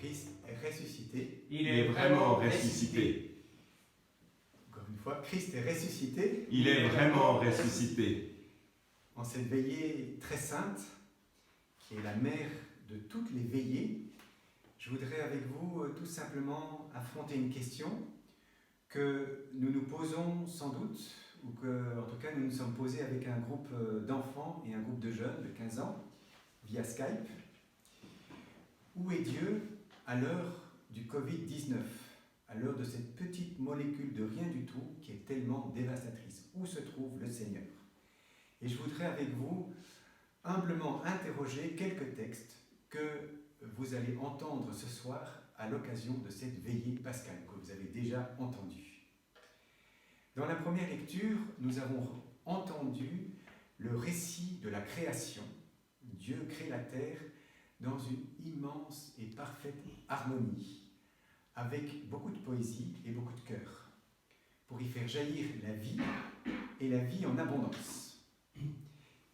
Christ est ressuscité. Il est vraiment ressuscité. Encore une fois, Christ est ressuscité. Il est vraiment ressuscité. En cette veillée très sainte, qui est la mère de toutes les veillées, je voudrais avec vous tout simplement affronter une question que nous nous posons sans doute, ou que, en tout cas, nous nous sommes posés avec un groupe d'enfants et un groupe de jeunes de 15 ans, via Skype. Où est Dieu à l'heure du Covid-19, à l'heure de cette petite molécule de rien du tout qui est tellement dévastatrice? Où se trouve le Seigneur? Et je voudrais avec vous humblement interroger quelques textes que vous allez entendre ce soir à l'occasion de cette veillée pascale que vous avez déjà entendue. Dans la première lecture, nous avons entendu le récit de la création. Dieu crée la terre dans une immense et parfaite harmonie, avec beaucoup de poésie et beaucoup de cœur, pour y faire jaillir la vie, et la vie en abondance.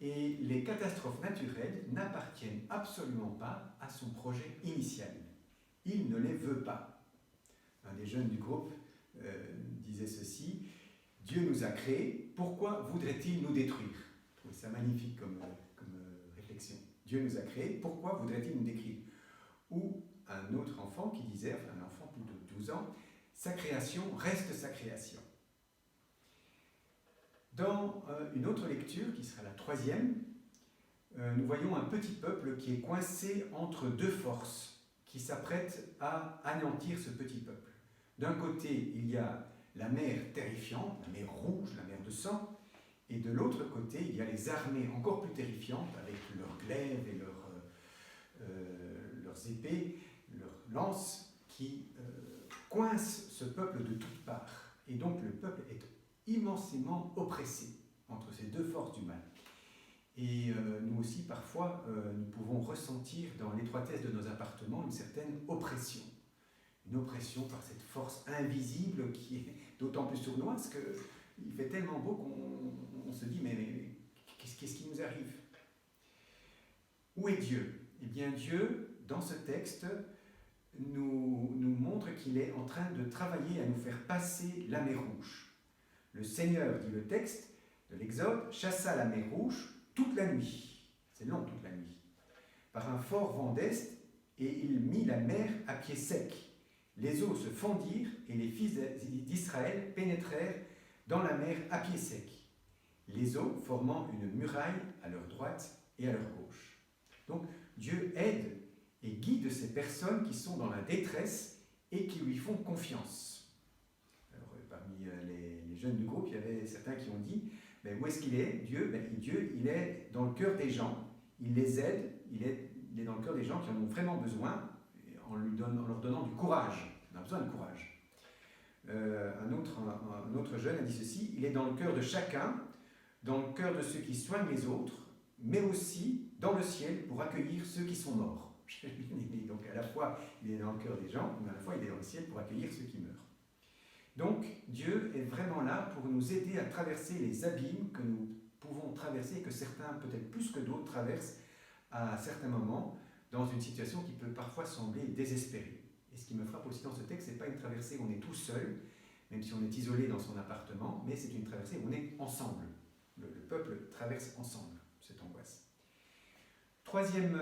Et les catastrophes naturelles n'appartiennent absolument pas à son projet initial. Il ne les veut pas. Un des jeunes du groupe disait ceci: Dieu nous a créés, pourquoi voudrait-il nous détruire? Je trouve ça magnifique comme réflexion. Dieu nous a créés, pourquoi voudrait-il nous détruire? Ou un autre enfant qui disait, enfin un enfant plus de 12 ans, sa création reste sa création. Dans une autre lecture, qui sera la troisième, nous voyons un petit peuple qui est coincé entre deux forces, qui s'apprêtent à anéantir ce petit peuple. D'un côté, il y a la mer terrifiante, la mer rouge, la mer de sang, et de l'autre côté, il y a les armées encore plus terrifiantes, avec leurs glaives et leurs épées, leurs lances, qui coincent ce peuple de toutes parts. Et donc le peuple est immensément oppressé entre ces deux forces du mal. Et nous aussi, parfois, nous pouvons ressentir dans l'étroitesse de nos appartements une certaine oppression. Une oppression par cette force invisible qui est d'autant plus sournoise qu'il fait tellement beau qu'on se dit mais qu'est-ce qui nous arrive? Où est Dieu? Eh bien Dieu, dans ce texte, nous montre qu'il est en train de travailler à nous faire passer la mer Rouge. Le Seigneur, dit le texte de l'Exode, chassa la mer Rouge toute la nuit. C'est long, toute la nuit. Par un fort vent d'est, et il mit la mer à pied sec. Les eaux se fondirent, et les fils d'Israël pénétrèrent dans la mer à pied sec. Les eaux formant une muraille à leur droite et à leur gauche. Donc Dieu aide et guide ces personnes qui sont dans la détresse et qui lui font confiance. Alors, parmi les jeunes du groupe, il y avait certains qui ont dit mais où est-ce qu'il est, Dieu? Dieu, il est dans le cœur des gens, il les aide, il est dans le cœur des gens qui en ont vraiment besoin, en leur donnant du courage. On a besoin de courage. Un autre jeune a dit ceci: il est dans le cœur de chacun, dans le cœur de ceux qui soignent les autres, mais aussi dans le ciel pour accueillir ceux qui sont morts. Donc à la fois il est dans le cœur des gens, mais à la fois il est dans le ciel pour accueillir ceux qui meurent. Donc Dieu est vraiment là pour nous aider à traverser les abîmes que nous pouvons traverser et que certains, peut-être plus que d'autres, traversent à certains moments dans une situation qui peut parfois sembler désespérée. Et ce qui me frappe aussi dans ce texte, ce n'est pas une traversée où on est tout seul, même si on est isolé dans son appartement, mais c'est une traversée où on est ensemble. Le peuple traverse ensemble cette angoisse. Troisième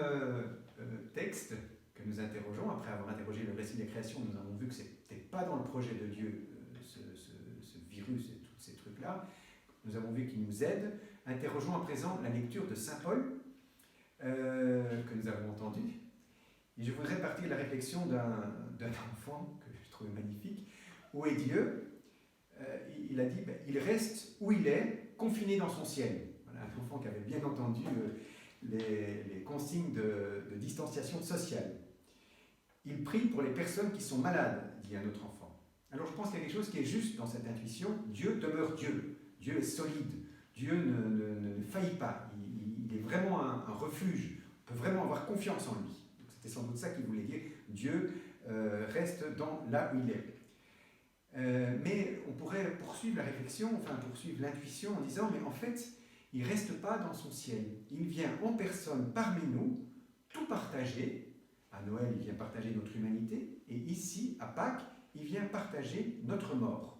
texte que nous interrogeons, après avoir interrogé le récit de la création, nous avons vu que ce n'était pas dans le projet de Dieu ce virus et tous ces trucs-là. Nous avons vu qu'il nous aide. Interrogeons à présent la lecture de Saint Paul, que nous avons entendue. Et je voudrais partir de la réflexion d'un enfant que je trouve magnifique. Où est Dieu? Il a dit, il reste où il est, confiné dans son ciel. Voilà, un enfant qui avait bien entendu les consignes de distanciation sociale. Il prie pour les personnes qui sont malades, dit un autre enfant. Alors je pense qu'il y a quelque chose qui est juste dans cette intuition. Dieu demeure Dieu. Dieu est solide. Dieu ne faillit pas. Il est vraiment un refuge. On peut vraiment avoir confiance en lui. C'était sans doute ça qu'il voulait dire. Dieu reste là où il est. Mais on pourrait poursuivre la réflexion, enfin poursuivre l'intuition en disant, mais en fait, il ne reste pas dans son ciel. Il vient en personne parmi nous, tout partager, À Noël, il vient partager notre humanité, et ici, à Pâques, il vient partager notre mort.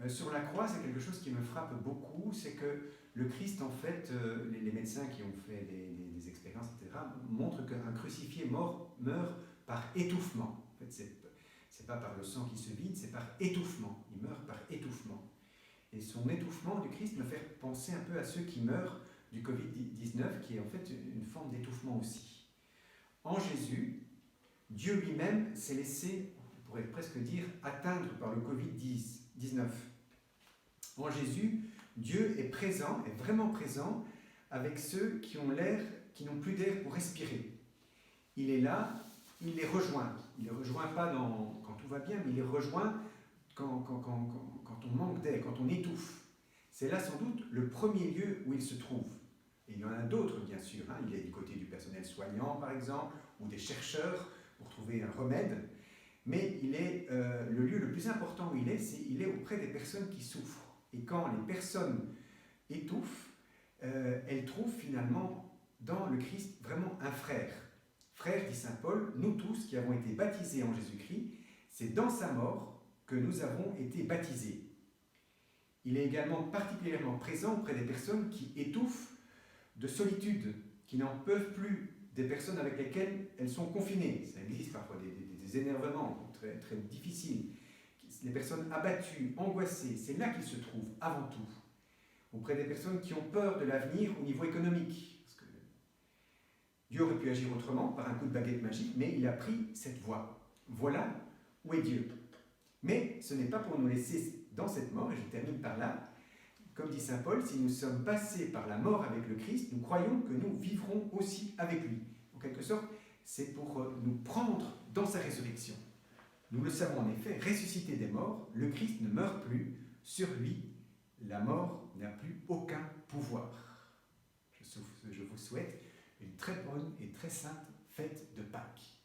Sur la croix, c'est quelque chose qui me frappe beaucoup, c'est que le Christ, en fait, les médecins qui ont fait des expériences, etc., montrent qu'un crucifié mort meurt par étouffement. En fait, c'est pas par le sang qui se vide, c'est par étouffement. Il meurt par étouffement. Et son étouffement du Christ me fait penser un peu à ceux qui meurent du Covid-19, qui est en fait une forme d'étouffement aussi. En Jésus, Dieu lui-même s'est laissé, on pourrait presque dire, atteindre par le Covid-19. En Jésus, Dieu est présent, est vraiment présent avec ceux qui n'ont plus d'air pour respirer. Il est là, il les rejoint. Il ne les rejoint pas quand tout va bien, mais il les rejoint quand on manque d'air, quand on étouffe. C'est là sans doute le premier lieu où il se trouve. Et il y en a d'autres, bien sûr. Il est du côté du personnel soignant, par exemple, ou des chercheurs pour trouver un remède. Mais il est le lieu le plus important où il est auprès des personnes qui souffrent. Et quand les personnes étouffent, elles trouvent finalement dans le Christ vraiment un frère. Frère, dit saint Paul, nous tous qui avons été baptisés en Jésus-Christ, c'est dans sa mort que nous avons été baptisés. Il est également particulièrement présent auprès des personnes qui étouffent de solitude, qui n'en peuvent plus, des personnes avec lesquelles elles sont confinées. Ça existe parfois des énervements très, très difficiles. Les personnes abattues, angoissées, c'est là qu'il se trouve avant tout. Auprès des personnes qui ont peur de l'avenir au niveau économique. Parce que Dieu aurait pu agir autrement, par un coup de baguette magique, mais il a pris cette voie. Voilà où est Dieu. Mais ce n'est pas pour nous laisser dans cette mort, et je termine par là. Comme dit saint Paul, si nous sommes passés par la mort avec le Christ, nous croyons que nous vivrons aussi avec lui. En quelque sorte, c'est pour nous prendre dans sa résurrection. Nous le savons en effet, ressuscité des morts, le Christ ne meurt plus, sur lui, la mort n'a plus aucun pouvoir. Je vous souhaite une très bonne et très sainte fête de Pâques.